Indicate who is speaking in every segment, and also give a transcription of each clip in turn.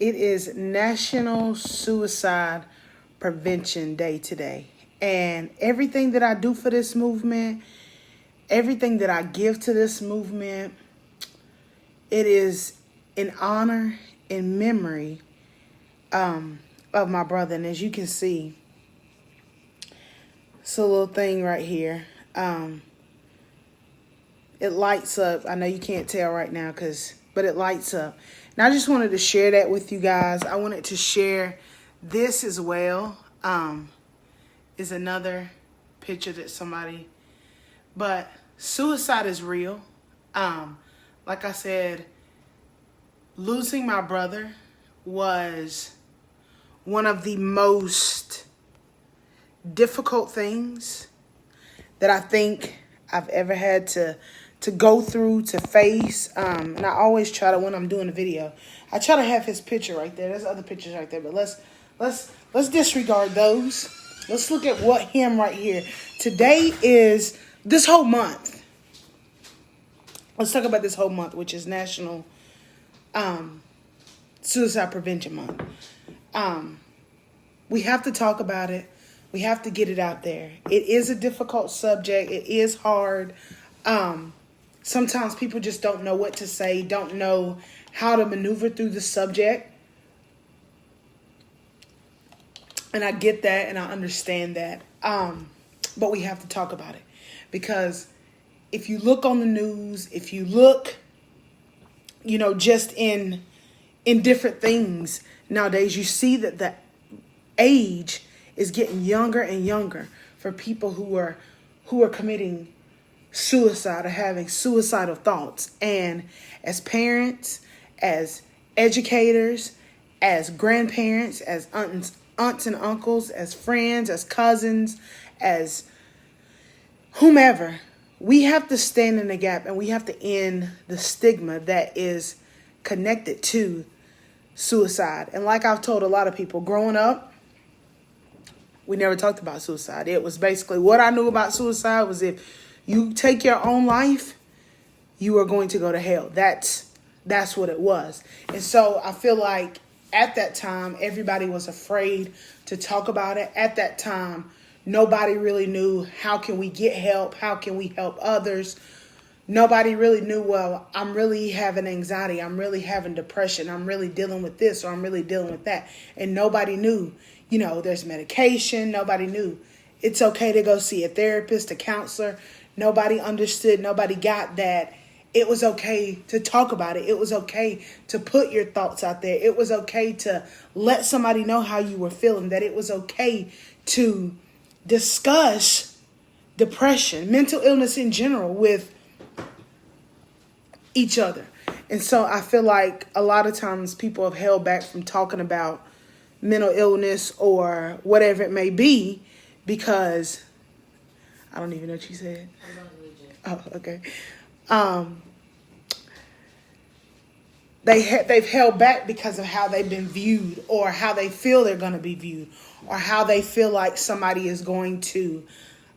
Speaker 1: It is National Suicide Prevention Day today. And everything that I do for this movement, everything that I give to this movement, it is in honor, in memory of my brother. And as you can see, it's a little thing right here. It lights up. I know you can't tell right now, but it lights up. And I just wanted to share that with you guys. I wanted to share this as well. Is another picture that somebody, but suicide is real. Like I said, losing my brother was one of the most difficult things that I think I've ever had to go through, to face. And I always try to, when I'm doing a video, I try to have his picture right there. There's other pictures right there, but let's disregard those. Let's look at him right here. Today is this whole month. Let's talk about this whole month, which is National Suicide Prevention Month. We have to talk about it. We have to get it out there. It is a difficult subject. It is hard. Sometimes people just don't know what to say, don't know how to maneuver through the subject. And I get that and I understand that. But we have to talk about it. Because if you look on the news, if you look, just in different things nowadays, you see that the age is getting younger and younger for people who are committing suicide or having suicidal thoughts. And as parents, as educators, as grandparents, as aunts and uncles, as friends, as cousins, as whomever, we have to stand in the gap and we have to end the stigma that is connected to suicide. And like I've told a lot of people, growing up, we never talked about suicide. It was basically, what I knew about suicide was, if you take your own life, you are going to go to hell. That's what it was. And so I feel like at that time, everybody was afraid to talk about it. At that time, nobody really knew, how can we get help? How can we help others? Nobody really knew, well, I'm really having anxiety. I'm really having depression. I'm really dealing with this, or I'm really dealing with that. And nobody knew, there's medication. Nobody knew it's okay to go see a therapist, a counselor. Nobody understood. Nobody got that it was okay to talk about it. It was okay to put your thoughts out there. It was okay to let somebody know how you were feeling, that it was okay to discuss depression, mental illness in general with each other. And so I feel like a lot of times people have held back from talking about mental illness or whatever it may be because, I don't even know what you said. Oh, okay. They've held back because of how they've been viewed, or how they feel they're going to be viewed, or how they feel like somebody is going to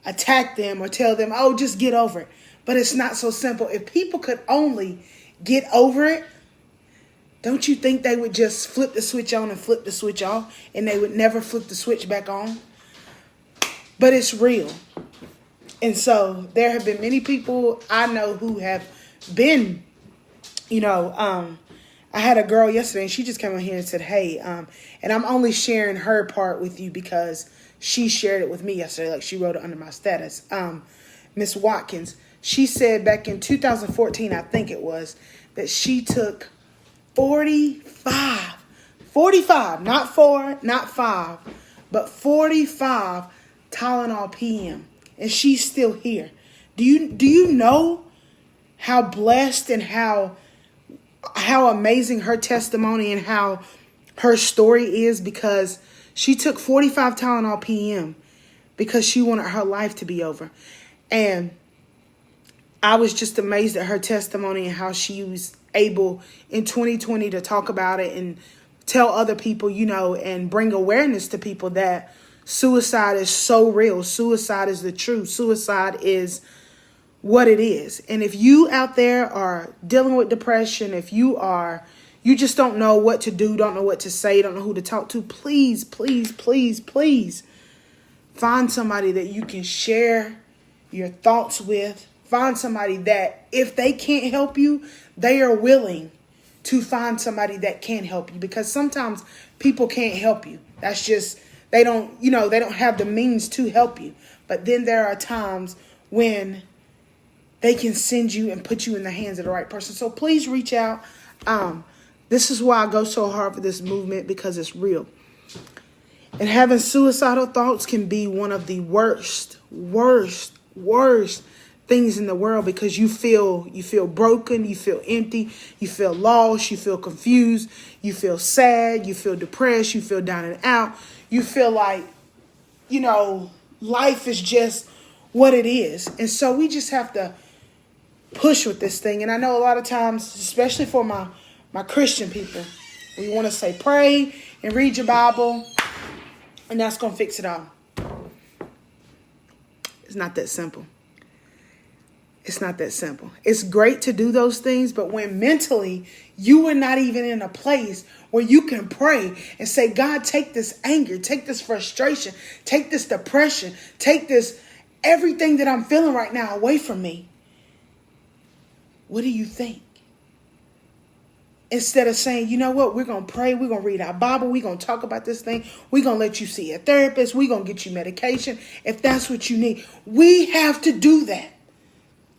Speaker 1: attack them or tell them, oh, just get over it. But it's not so simple. If people could only get over it, don't you think they would just flip the switch on and flip the switch off, and they would never flip the switch back on? But it's real. And so there have been many people I know who have been, I had a girl yesterday and she just came on here and said, hey, and I'm only sharing her part with you because she shared it with me yesterday. Like, she wrote it under my status. Miss Watkins, she said back in 2014, I think it was, that she took 45, not 4, not 5, but 45 Tylenol PM. And she's still here. Do you know how blessed and how amazing her testimony and how her story is? Because she took 45 Tylenol PM because she wanted her life to be over. And I was just amazed at her testimony and how she was able in 2020 to talk about it and tell other people, and bring awareness to people that suicide is so real. Suicide is the truth. Suicide is what it is. And if you out there are dealing with depression, if you are, you just don't know what to do, don't know what to say, don't know who to talk to, please, please, please, please find somebody that you can share your thoughts with. Find somebody that if they can't help you, they are willing to find somebody that can help you, because sometimes people can't help you. That's just, they don't have the means to help you. But then there are times when they can send you and put you in the hands of the right person. So please reach out. This is why I go so hard for this movement, because it's real. And having suicidal thoughts can be one of the worst things in the world, because you feel broken, you feel empty, you feel lost, you feel confused, you feel sad, you feel depressed, you feel down and out. You feel like, life is just what it is. And so we just have to push with this thing. And I know a lot of times, especially for my Christian people, we want to say pray and read your Bible, and that's going to fix it all. It's not that simple. It's not that simple. It's great to do those things, but when mentally you are not even in a place where you can pray and say, God, take this anger, take this frustration, take this depression, take this everything that I'm feeling right now away from me. What do you think? Instead of saying, you know what, we're going to pray, we're going to read our Bible, we're going to talk about this thing, we're going to let you see a therapist, we're going to get you medication if that's what you need. We have to do that.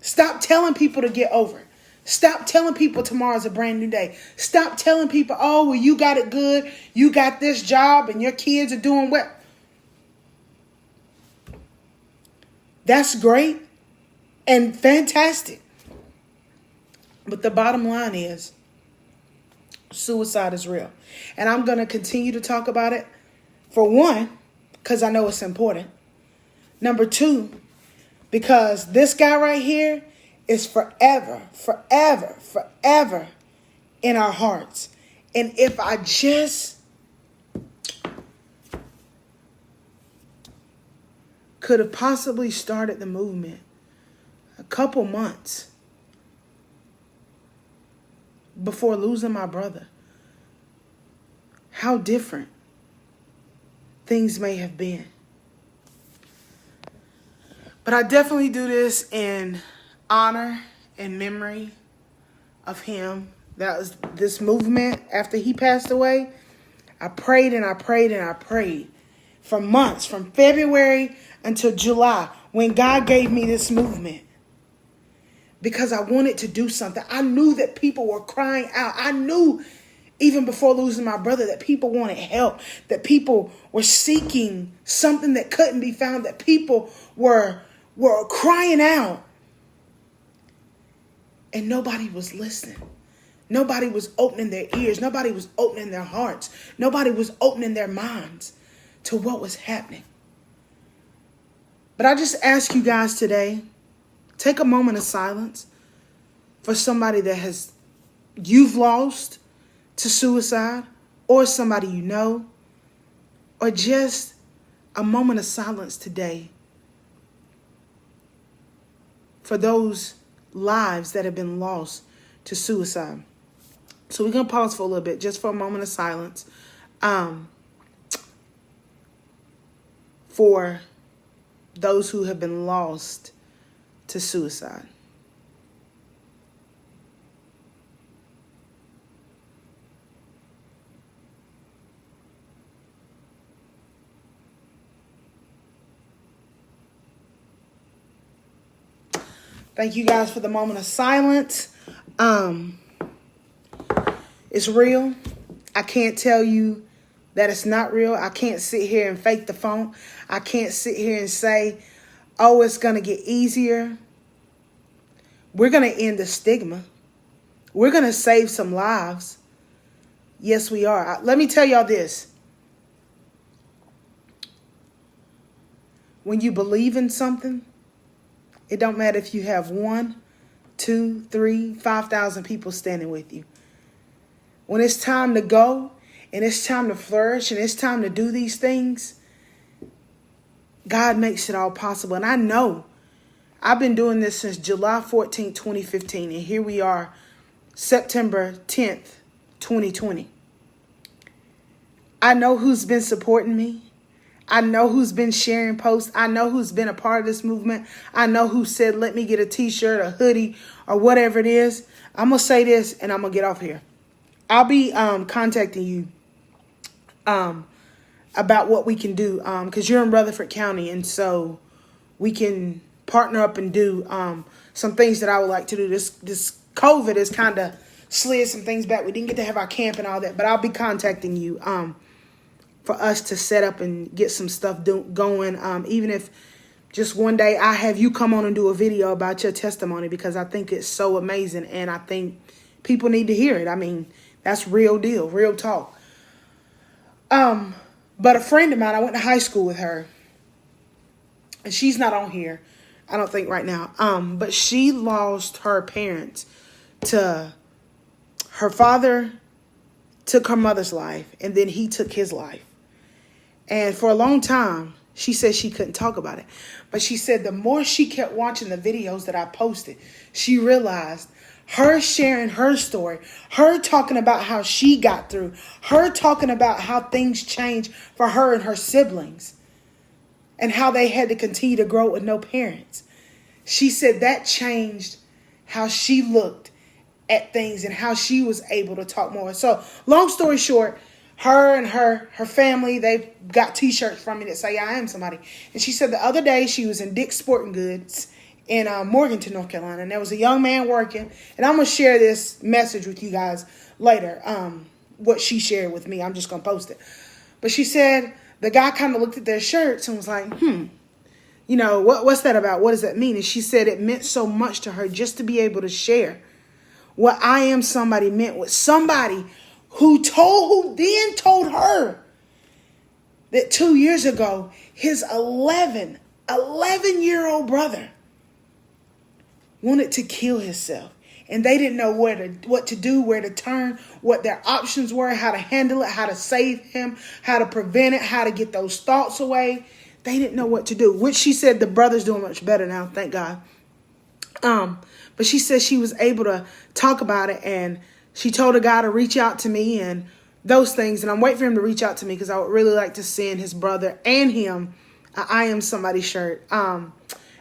Speaker 1: Stop telling people to get over it. Stop telling people tomorrow's a brand new day. Stop telling people, oh, well, you got it good, you got this job, and your kids are doing well. That's great and fantastic. But the bottom line is, suicide is real. And I'm going to continue to talk about it. For one, because I know it's important. Number two, because this guy right here is forever in our hearts. And if I just could have possibly started the movement a couple months before losing my brother, how different things may have been. But I definitely do this in honor and memory of him. That was this movement. After he passed away, I prayed and I prayed and I prayed for months, from February until July, when God gave me this movement. Because I wanted to do something. I knew that people were crying out. I knew even before losing my brother that people wanted help, that people were seeking something that couldn't be found, that people were crying out. And nobody was listening. Nobody was opening their ears. Nobody was opening their hearts. Nobody was opening their minds to what was happening. But I just ask you guys today, take a moment of silence for somebody that you've lost to suicide, or somebody you know, or just a moment of silence today for those lives that have been lost to suicide. So we're going to pause for a little bit, just for a moment of silence, for those who have been lost to suicide. Thank you guys for the moment of silence. It's real. I can't tell you that it's not real. I can't sit here and fake the funk. I can't sit here and say, oh, it's going to get easier. We're going to end the stigma. We're going to save some lives. Yes, we are. Let me tell y'all this. When you believe in something, it don't matter if you have 1, 2, 3, 5,000 people standing with you. When it's time to go and it's time to flourish and it's time to do these things, God makes it all possible. And I know I've been doing this since July 14, 2015. And here we are, September 10th, 2020. I know who's been supporting me. I know who's been sharing posts. I know who's been a part of this movement. I know who said, let me get a t-shirt, a hoodie, or whatever it is. I'm going to say this and I'm going to get off here. I'll be contacting you about what we can do because you're in Rutherford County. And so we can partner up and do some things that I would like to do. This COVID has kind of slid some things back. We didn't get to have our camp and all that. But I'll be contacting you for us to set up and get some stuff going. Even if just one day I have you come on and do a video about your testimony, because I think it's so amazing and I think people need to hear it. I mean, that's real deal, real talk. But a friend of mine, I went to high school with her, and she's not on here, I don't think right now. But she lost her parents to her father took her mother's life, and then he took his life. And for a long time, she said she couldn't talk about it. But she said the more she kept watching the videos that I posted, she realized her sharing her story, her talking about how she got through, her talking about how things changed for her and her siblings and how they had to continue to grow with no parents. She said that changed how she looked at things and how she was able to talk more. So long story short, her and her family, they've got t-shirts from me that say, I am somebody. And she said the other day she was in Dick's Sporting Goods in Morganton, North Carolina. And there was a young man working. And I'm going to share this message with you guys later, what she shared with me. I'm just going to post it. But she said the guy kind of looked at their shirts and was like, you know, what's that about? What does that mean? And she said it meant so much to her just to be able to share what I Am Somebody meant with somebody who then told her that 2 years ago, his 11-year-old brother wanted to kill himself. And they didn't know what to do, where to turn, what their options were, how to handle it, how to save him, how to prevent it, how to get those thoughts away. They didn't know what to do, which she said the brother's doing much better now, thank God. But she said she was able to talk about it, and she told a guy to reach out to me and those things. And I'm waiting for him to reach out to me because I would really like to send his brother and him an I Am Somebody shirt. And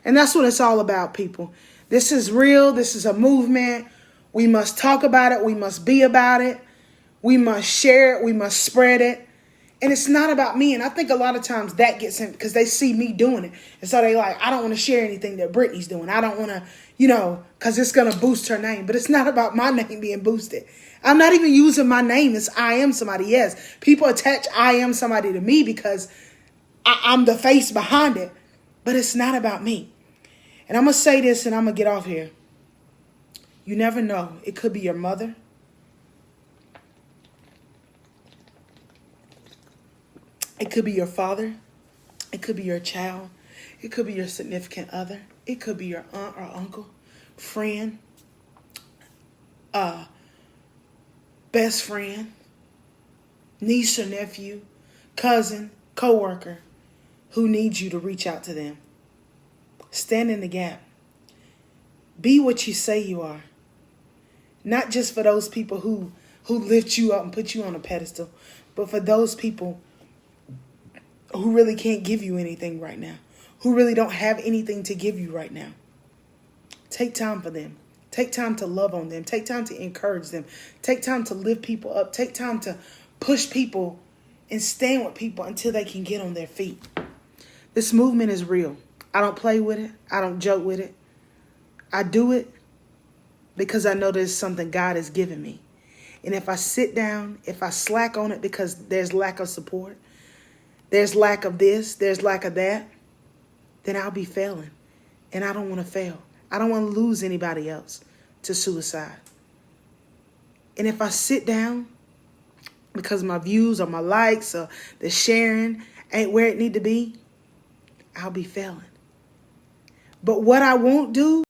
Speaker 1: that's what it's all about, people. This is real. This is a movement. We must talk about it. We must be about it. We must share it. We must spread it. And it's not about me. And I think a lot of times that gets in because they see me doing it. And so they like, I don't want to share anything that Brittany's doing. I don't want to, because it's going to boost her name. But it's not about my name being boosted. I'm not even using my name as I Am Somebody. Yes, people attach I Am Somebody to me because I'm the face behind it. But it's not about me. And I'm going to say this and I'm going to get off here. You never know. It could be your mother. It could be your father. It could be your child. It could be your significant other. It could be your aunt or uncle, friend, best friend, niece or nephew, cousin, coworker who needs you to reach out to them. Stand in the gap. Be what you say you are. Not just for those people who lift you up and put you on a pedestal, but for those people who really can't give you anything right now, who really don't have anything to give you right now. Take time for them. Take time to love on them. Take time to encourage them. Take time to lift people up. Take time to push people and stand with people until they can get on their feet. This movement is real. I don't play with it. I don't joke with it. I do it because I know there's something God has given me. And if I sit down, if I slack on it because there's lack of support, there's lack of this, there's lack of that, then I'll be failing. And I don't want to fail. I don't want to lose anybody else to suicide. And if I sit down because my views or my likes or the sharing ain't where it need to be, I'll be failing. But what I won't do